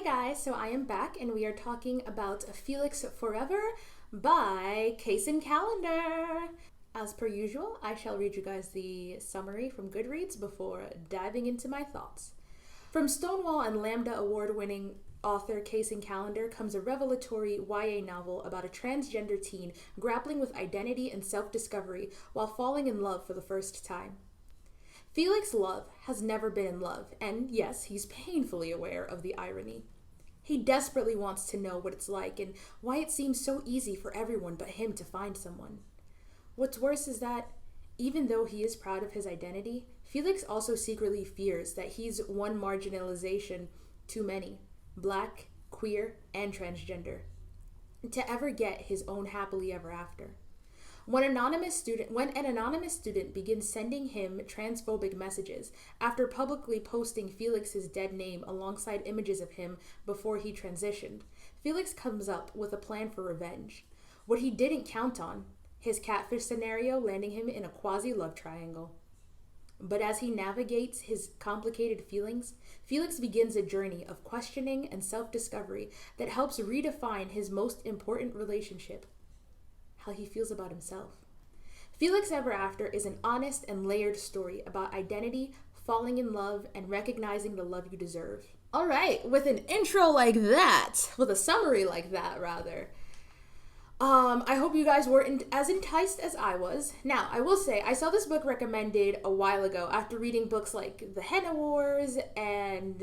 guys, so I am back and we are talking about Felix Forever by Kacen CAllender. As per usual, I shall read you guys the summary from Goodreads before diving into my thoughts. From Stonewall and Lambda award-winning author Kacen CAllender comes a revelatory YA novel about a transgender teen grappling with identity and self-discovery while falling in love for the first time. Felix Love has never been in love, and yes, he's painfully aware of the irony. He desperately wants to know what it's like and why it seems so easy for everyone but him to find someone. What's worse is that, even though he is proud of his identity, Felix also secretly fears that he's one marginalization too many, Black, queer, and transgender, to ever get his own happily ever after. When an anonymous student begins sending him transphobic messages after publicly posting Felix's dead name alongside images of him before he transitioned, Felix comes up with a plan for revenge. What he didn't count on, his catfish scenario landing him in a quasi-love triangle. But as he navigates his complicated feelings, Felix begins a journey of questioning and self-discovery that helps redefine his most important relationship, how he feels about himself. Felix Ever After is an honest and layered story about identity, falling in love, and recognizing the love you deserve. All right, with an intro like that, with a summary like that, rather, I hope you guys were as enticed as I was. Now, I will say, I saw this book recommended a while ago after reading books like The Henna Wars and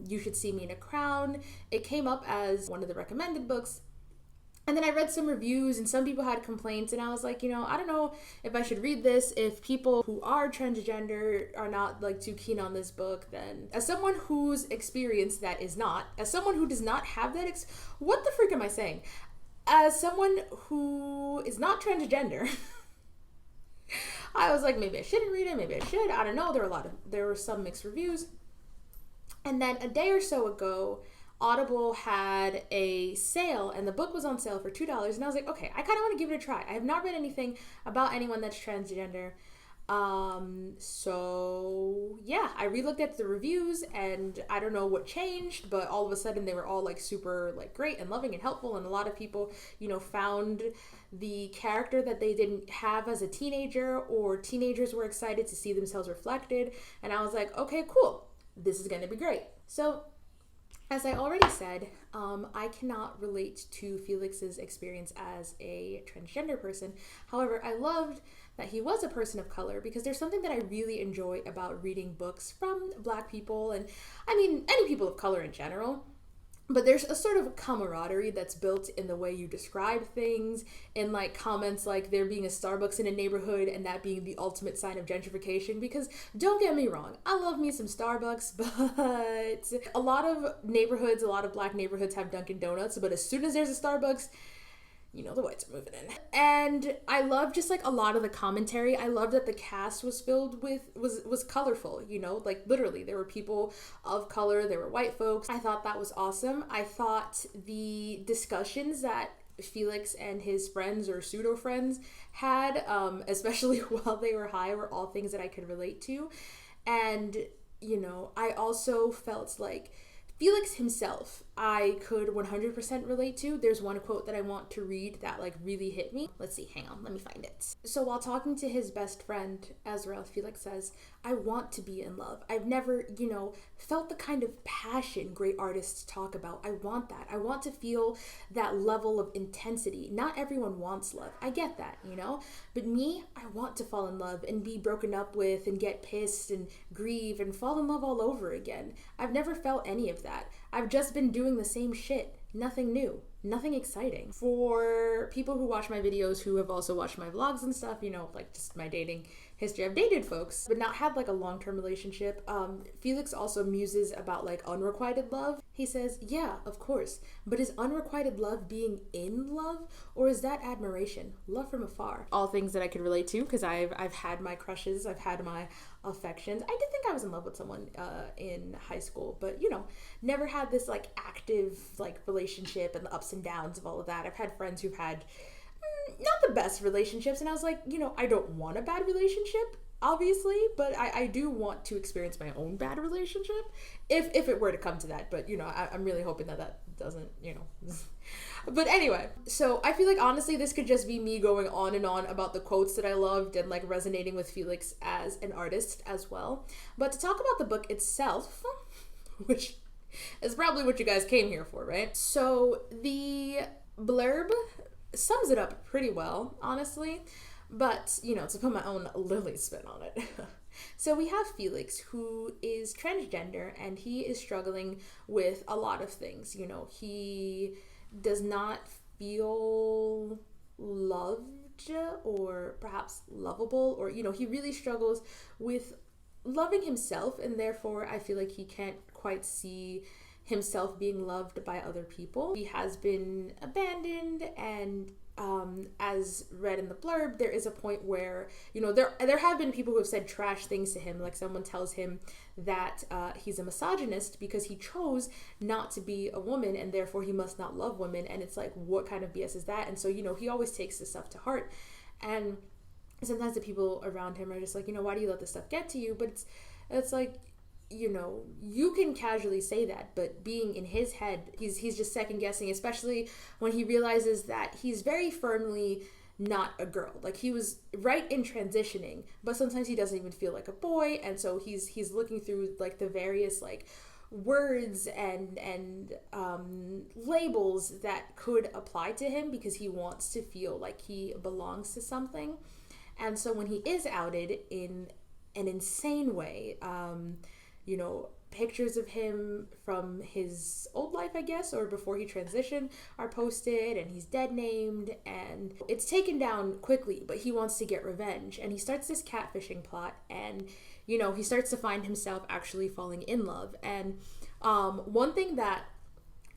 You Should See Me in a Crown. It came up as one of the recommended books. And then I read some reviews and some people had complaints and I was like, I don't know if I should read this if people who are transgender are not too keen on this book. Then as someone whose experience that is not, as someone who does not have that, what the freak am I saying? As someone who is not transgender, I was like, maybe I shouldn't read it, maybe I should, I don't know. There were some mixed reviews. And then a day or so ago, Audible had a sale and the book was on sale for $2 and I was like, okay, I kind of want to give it a try. I have not read anything about anyone that's transgender. So yeah, I re-looked at the reviews and I don't know what changed, but all of a sudden they were all super great and loving and helpful, and a lot of people, found the character that they didn't have as a teenager, or teenagers were excited to see themselves reflected, and I was like, okay, cool, this is going to be great. So as I already said, I cannot relate to Felix's experience as a transgender person. However, I loved that he was a person of color because there's something that I really enjoy about reading books from Black people, and I mean any people of color in general. But there's a sort of camaraderie that's built in the way you describe things, in comments like there being a Starbucks in a neighborhood and that being the ultimate sign of gentrification. Because don't get me wrong, I love me some Starbucks, but a lot of Black neighborhoods have Dunkin' Donuts, but as soon as there's a Starbucks, the whites are moving in. And I love just a lot of the commentary. I love that the cast was filled with, was colorful, literally there were people of color, there were white folks. I thought that was awesome. I thought the discussions that Felix and his friends or pseudo friends had, especially while they were high, were all things that I could relate to. And, I also felt like Felix himself, I could 100% relate to. There's one quote that I want to read that really hit me. Let's see, hang on, let me find it. So while talking to his best friend, Azrael, Felix says, I want to be in love. I've never, felt the kind of passion great artists talk about. I want that. I want to feel that level of intensity. Not everyone wants love. I get that, But me, I want to fall in love and be broken up with and get pissed and grieve and fall in love all over again. I've never felt any of that. I've just been doing the same shit. Nothing new. Nothing exciting. For people who watch my videos, who have also watched my vlogs and stuff, just my dating history. I've dated folks, but not had a long-term relationship. Felix also muses about unrequited love. He says, yeah, of course, but is unrequited love being in love, or is that admiration, love from afar? All things that I could relate to because I've had my crushes, I've had my affections. I did think I was in love with someone in high school, but never had this active relationship and the ups and downs of all of that. I've had friends who've had not the best relationships, and I was like, I don't want a bad relationship, obviously, but I do want to experience my own bad relationship if it were to come to that. But, I'm really hoping that doesn't, But anyway, so I feel like honestly this could just be me going on and on about the quotes that I loved and like resonating with Felix as an artist as well. But to talk about the book itself, which is probably what you guys came here for, right? So the blurb sums it up pretty well, honestly. But, to put my own Lily spin on it. So we have Felix, who is transgender, and he is struggling with a lot of things. He does not feel loved or perhaps lovable, or, he really struggles with loving himself, and therefore I feel like he can't quite see himself being loved by other people. He has been abandoned, and as read in the blurb, there is a point where, there have been people who have said trash things to him, like someone tells him that he's a misogynist because he chose not to be a woman and therefore he must not love women, and it's like, what kind of BS is that? And so, he always takes this stuff to heart, and sometimes the people around him are just like, why do you let this stuff get to you? But it's like, you can casually say that, but being in his head, he's just second guessing, especially when he realizes that he's very firmly not a girl. Like, he was right in transitioning, but sometimes he doesn't even feel like a boy, and so he's looking through like the various like words and labels that could apply to him because he wants to feel like he belongs to something. And so when he is outed in an insane way, pictures of him from his old life, I guess, or before he transitioned, are posted, and he's dead named, and it's taken down quickly, but he wants to get revenge, and he starts this catfishing plot, and he starts to find himself actually falling in love. And one thing that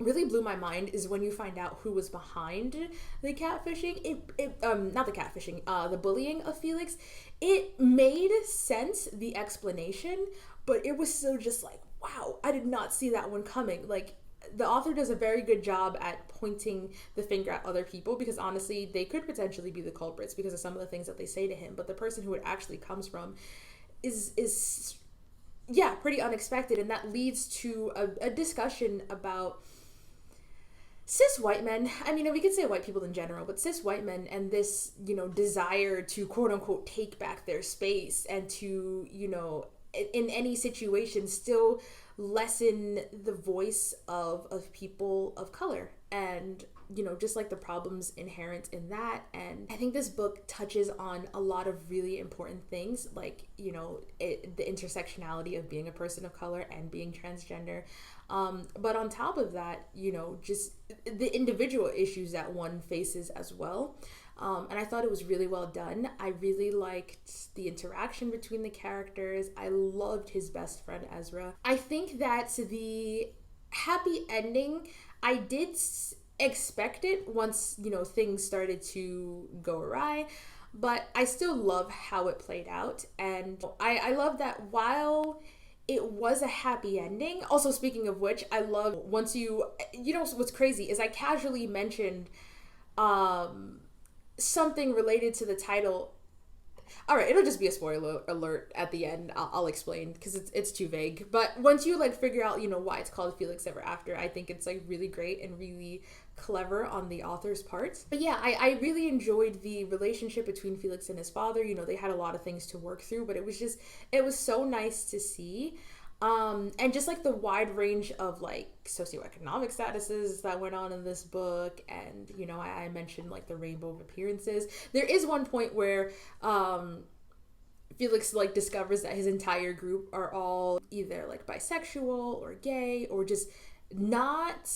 really blew my mind is when you find out who was behind the catfishing, not the catfishing, the bullying of Felix. It made sense, the explanation, but it was still just like, wow, I did not see that one coming. Like, the author does a very good job at pointing the finger at other people, because honestly, they could potentially be the culprits because of some of the things that they say to him, but the person who it actually comes from is pretty unexpected, and that leads to a discussion about cis white men. I mean, we could say white people in general, but cis white men and this, desire to quote unquote take back their space and to, in any situation still lessen the voice of people of color, and just like the problems inherent in that. And I think this book touches on a lot of really important things, like the intersectionality of being a person of color and being transgender, but on top of that, just the individual issues that one faces as well. And I thought it was really well done. I really liked the interaction between the characters. I loved his best friend, Ezra. I think that the happy ending, I did expect it once, things started to go awry, but I still love how it played out. And I love that while it was a happy ending. Also, speaking of which, I love once what's crazy is I casually mentioned, something related to the title. All right, it'll just be a spoiler alert at the end. I'll explain because it's too vague. But once you figure out why it's called Felix Ever After, I think it's really great and really clever on the author's part. But yeah, I really enjoyed the relationship between Felix and his father. They had a lot of things to work through, but it was so nice to see. And just the wide range of socioeconomic statuses that went on in this book, and I mentioned the rainbow of appearances. There is one point where Felix discovers that his entire group are all either bisexual or gay or just not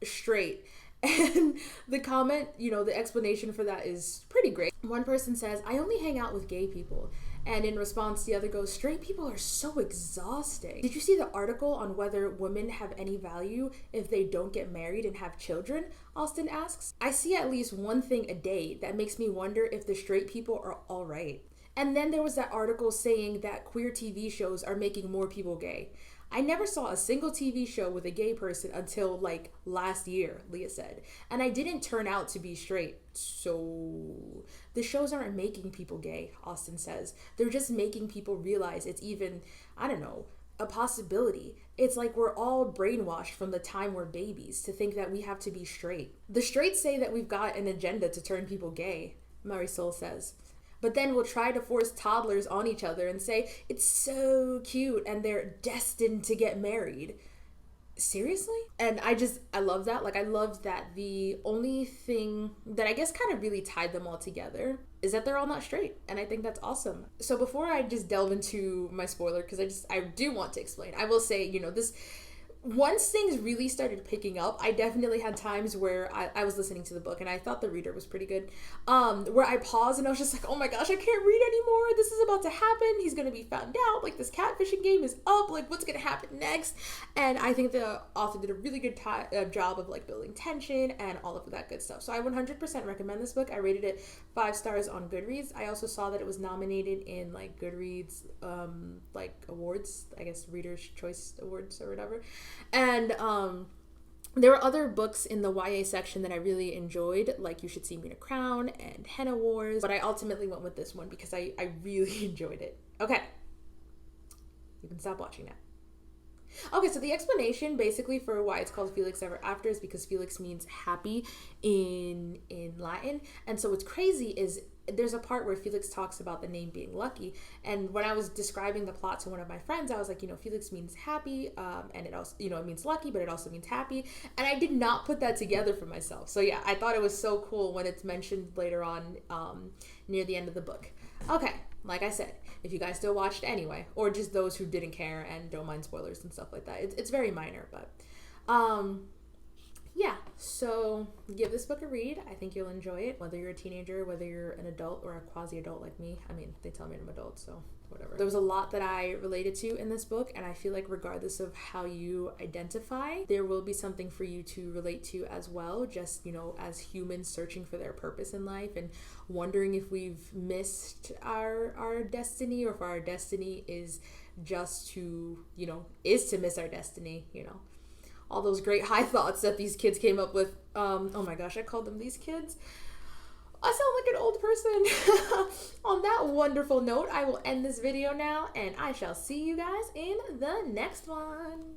straight. And the comment, the explanation for that is pretty great. One person says, "I only hang out with gay people." And in response, the other goes, "Straight people are so exhausting." Did you see the article on whether women have any value if they don't get married and have children? Austin asks. "I see at least one thing a day that makes me wonder if the straight people are all right." And then there was that article saying that queer TV shows are making more people gay. I never saw a single TV show with a gay person until like last year, Leah said. And I didn't turn out to be straight. So the shows aren't making people gay, Austin says. They're just making people realize it's even, I don't know, a possibility. It's like we're all brainwashed from the time we're babies to think that we have to be straight. The straights say that we've got an agenda to turn people gay, Marisol says. But then we'll try to force toddlers on each other and say, it's so cute and they're destined to get married. Seriously? And I love that. Like, I love that the only thing that I guess kind of really tied them all together is that they're all not straight. And I think that's awesome. So before I just delve into my spoiler, because I do want to explain, I will say, this, once things really started picking up, I definitely had times where I was listening to the book and I thought the reader was pretty good, where I paused and I was just like, oh my gosh, I can't read anymore. This is about to happen. He's going to be found out. Like, this catfishing game is up. Like, what's going to happen next? And I think the author did a really good job of like building tension and all of that good stuff. So I 100% recommend this book. I rated it 5 stars on Goodreads. I also saw that it was nominated in like Goodreads like awards, I guess Reader's Choice Awards or whatever. And there were other books in the YA section that I really enjoyed, like You Should See Me in a Crown and Henna Wars, but I ultimately went with this one because I really enjoyed it. Okay, you can stop watching now. Okay, so the explanation basically for why it's called Felix Ever After is because Felix means happy in Latin. And so what's crazy is there's a part where Felix talks about the name being lucky. And when I was describing the plot to one of my friends, I was like, Felix means happy, and it also, it means lucky, but it also means happy. And I did not put that together for myself. So yeah, I thought it was so cool when it's mentioned later on near the end of the book. Okay, like I said, if you guys still watched anyway, or just those who didn't care and don't mind spoilers and stuff like that, it's very minor, but yeah, so give this book a read. I think you'll enjoy it, whether you're a teenager, whether you're an adult or a quasi-adult like me. I mean, they tell me I'm an adult, so whatever. There was a lot that I related to in this book, and I feel like regardless of how you identify, there will be something for you to relate to as well, just, as humans searching for their purpose in life and wondering if we've missed our destiny, or if our destiny is just to, is to miss our destiny, all those great high thoughts that these kids came up with. Oh my gosh, I called them these kids. I sound like an old person. On that wonderful note, I will end this video now, and I shall see you guys in the next one.